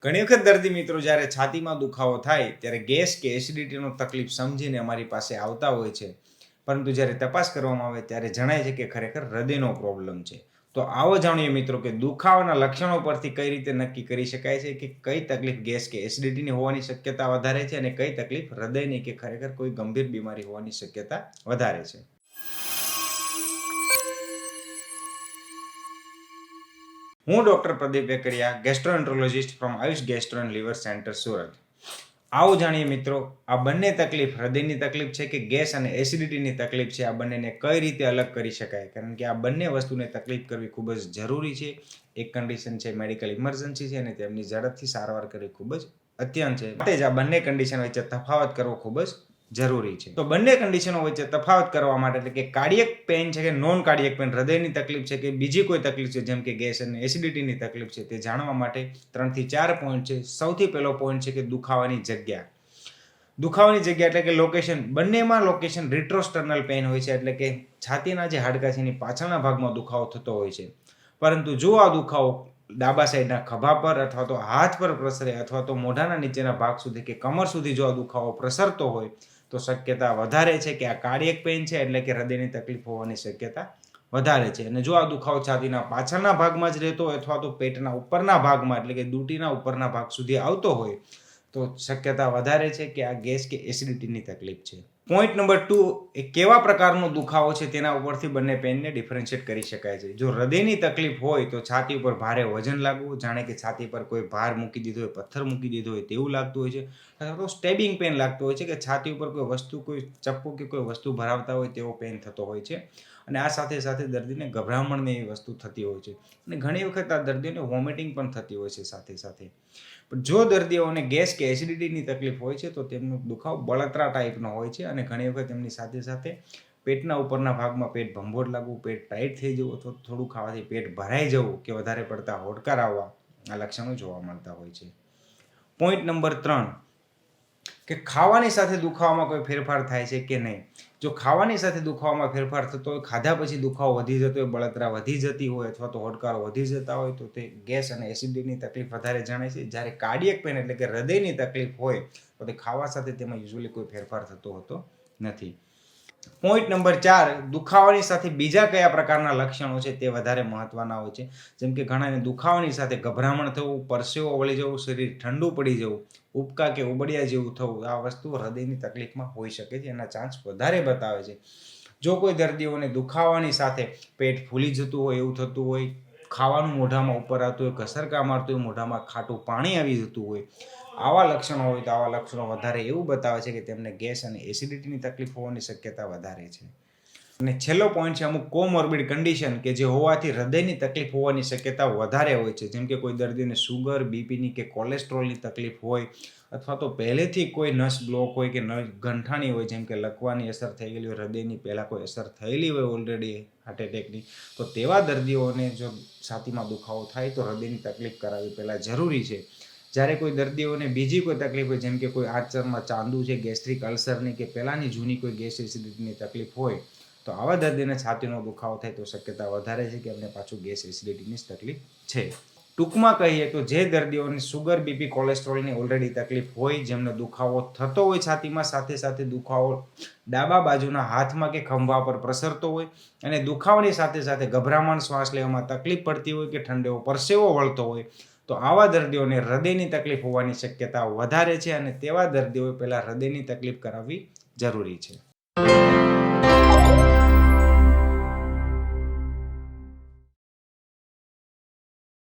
ઘણી વખત દર્દી મિત્રો જ્યારે છાતીમાં દુખાવો થાય ત્યારે ગેસ કે એસિડિટીનો તકલીફ સમજીને અમારી પાસે આવતા હોય છે, પરંતુ જ્યારે તપાસ કરવામાં આવે ત્યારે જણાય છે કે ખરેખર હૃદયનો પ્રોબ્લેમ છે. તો આવો જાણીએ મિત્રો કે દુખાવાના લક્ષણો પરથી કઈ રીતે નક્કી કરી શકાય છે કે કઈ તકલીફ ગેસ કે એસિડિટીની હોવાની શક્યતા વધારે છે અને કઈ તકલીફ હૃદયની કે ખરેખર કોઈ ગંભીર બીમારી હોવાની શક્યતા વધારે છે. હું doctor Pradeep Vekaria, gastroenterologist from Ayush gastro and liver centre, Surat. આવો જાણીએ મિત્રો, આ બંને તકલીફ હૃદયની તકલીફ છે કે ગેસ અને એસિડિટીની તકલીફ છે, આ બંનેને કઈ રીતે અલગ કરી શકાય, કારણ કે આ બંને વસ્તુને તકલીફ કરવી ખૂબ જ જરૂરી છે. એક કન્ડિશન છે મેડિકલ ઇમરજન્સી છે અને તેમની ઝડપથી સારવાર કરવી ખૂબ જ અત્યંત છે. માટે જ આ બંને કન્ડિશન વચ્ચે તફાવત કરવો ખૂબ જ જરૂરી છે. તો બંને કન્ડિશનો વચ્ચે તફાવત કરવા માટે એટલે કે કાર્ડિયક પેઇન છે કે નોન કાર્ડિયક પેઇન, હૃદયની તકલીફ છે કે બીજી કોઈ તકલીફ છે જેમ કે ગેસ અને એસિડિટીની તકલીફ છે, તે જાણવા માટે 3 થી 4 પોઈન્ટ છે. સૌથી પહેલો પોઈન્ટ છે કે દુખાવાની જગ્યા. દુખાવાની જગ્યા એટલે કે લોકેશન. બંનેમાં લોકેશન રિટ્રોસ્ટર્નલ પેઇન હોય છે, એટલે કે છાતીના જે હાડકા છે એની પાછળના ભાગમાં દુખાવો થતો હોય છે. પરંતુ જો આ દુખાવો ડાબા સાઈડના ખભા પર અથવા તો હાથ પર પ્રસરે અથવા તો મોઢાના નીચેના ભાગ સુધી કે કમર સુધી જો આ દુખાવો પ્રસરતો હોય તો શક્યતા વધારે છે કે આ કાર્ડિયક પેઇન છે, એટલે કે હૃદયની તકલીફ હોવાની શક્યતા વધારે છે. અને જો આ દુખાવો છાતીના પાછળના ભાગમાં જ રહેતો હોય અથવા તો પેટના ઉપરના ભાગમાં એટલે કે દૂટીના ઉપરના ભાગ સુધી આવતો હોય તો શક્યતા વધારે છે કે આ ગેસ કે એસિડિટીની તકલીફ છે. પોઈન્ટ નંબર 2, એ કેવા પ્રકારનો દુખાવો છે તેના ઉપરથી બંને પેઇનને ડિફરન્શિએટ કરી શકાય છે. જો હૃદયની તકલીફ હોય તો છાતી ઉપર ભારે વજન લાગવું, જાણે કે છાતી પર કોઈ ભાર મૂકી દીધો હોય, પથ્થર મૂકી દીધો હોય તેવું લાગતું હોય છે. અથવા તો સ્ટેબિંગ પેઇન લાગતો હોય છે કે છાતી ઉપર કોઈ વસ્તુ, કોઈ ચપ્પુ કે કોઈ વસ્તુ ભરાવતા હોય તેવો પેઇન થતો હોય છે. અને આ સાથે સાથે દર્દીને ગભરામણની એવી વસ્તુ થતી હોય છે. અને ઘણી વખત આ દર્દીઓને વોમિટિંગ પણ થતી હોય છે સાથે સાથે. પણ જો દર્દીઓને ગેસ કે એસિડિટીની તકલીફ હોય છે તો તેમનો દુખાવો બળતરા ટાઈપનો હોય છે અને ઘણી વખત એમની સાથે સાથે પેટના ઉપરના ભાગમાં પેટ ભંભોળ લાગવું, પેટ ટાઈટ થઈ જવું અથવા થોડું ખાવાથી પેટ ભરાઈ જવું કે વધારે પડતા હોડકાર આવવા, આ લક્ષણો જોવા મળતા હોય છે. પોઈન્ટ નંબર 3, કે ખાવાની સાથે દુખાવામાં કોઈ ફેરફાર થાય છે કે નહીં. જો ખાવાની સાથે દુખાવામાં ફેરફાર થતો હોય, ખાધા પછી દુખાવો વધી જતો હોય, બળતરા વધી જતી હોય અથવા તો હોડકારો વધી જતા હોય તો તે ગેસ અને એસિડિટીની તકલીફ વધારે જણાય છે. જ્યારે કાર્ડિયક પેઇન એટલે કે હૃદયની તકલીફ હોય તો તે ખાવા સાથે તેમાં યુઝ્યુઅલી કોઈ ફેરફાર થતો હોતો નથી. પોઈન્ટ નંબર 4, દુખાવાની સાથે બીજા કયા પ્રકારના લક્ષણો છે તે વધારે મહત્વના હોય છે. જેમ કે ઘણાને દુખાવાની સાથે ગભરામણ થવું, પરસેવો વળી જવું, શરીર ઠંડુ પડી જવું, ઉબકા કે ઉબળિયા જેવું થવું, આ વસ્તુ હૃદયની તકલીફમાં હોઈ શકે છે. એના ચાન્સ વધારે બતાવે છે. જો કોઈ દર્દીઓને દુખાવાની સાથે પેટ ફૂલી જતું હોય, એવું થતું હોય, ખાવાનું મોઢામાં ઉપર આવતું હોય, ઘસરકા મારતું હોય, મોઢામાં ખાટું પાણી આવી જતું હોય, આવા લક્ષણો હોય તો આવા લક્ષણો વધારે એવું બતાવે છે કે તેમને ગેસ અને એસિડિટીની તકલીફ હોવાની શક્યતા વધારે છે. અને છેલ્લો પોઈન્ટ છે અમુક કોમોર્બિડ કન્ડિશન કે જે હોવાથી હૃદયની તકલીફ હોવાની શક્યતા વધારે હોય છે. જેમ કે કોઈ દર્દીને સુગર, બીપીની કે કોલેસ્ટ્રોલની તકલીફ હોય અથવા તો પહેલેથી કોઈ નસ બ્લોક હોય કે નસ ગંઠાણી હોય, જેમ કે લકવાની અસર થઈ ગયેલી હોય, હૃદયની પહેલાં કોઈ અસર થયેલી હોય ઓલરેડી હાર્ટ એટેકની, તો તેવા દર્દીઓને જો છાતીમાં દુખાવો થાય તો હૃદયની તકલીફ કરાવવી પહેલાં જરૂરી છે. જ્યારે કોઈ દર્દીઓને બીજી કોઈ તકલીફ હોય, જેમ કે કોઈ આંચળમાં ચાંદુ છે, ગેસ્ટ્રિક અલ્સરની કે પહેલાંની જૂની કોઈ ગેસ એસિડિટીની તકલીફ હોય તો આવા દર્દીને છાતીનો દુખાવો થાય તો શક્યતા વધારે છે કે એમને પાછું ગેસ એસિડિટીની તકલીફ છે. ટૂંકમાં કહીએ તો જે દર્દીઓને સુગર, બીપી, કોલેસ્ટ્રોલની ઓલરેડી તકલીફ હોય, જેમને દુખાવો થતો હોય છાતીમાં, સાથે સાથે દુખાવો ડાબા બાજુના હાથમાં કે ખંભા પર પ્રસરતો હોય અને દુખાવાની સાથે સાથે ગભરામણ, શ્વાસ લેવામાં તકલીફ પડતી હોય કે ઠંડો પરસેવો વળતો હોય તો આવા દર્દીઓને હૃદયની તકલીફ હોવાની શક્યતા વધારે છે અને તેવા દર્દીઓએ પહેલાં હૃદયની તકલીફ કરાવવી જરૂરી છે.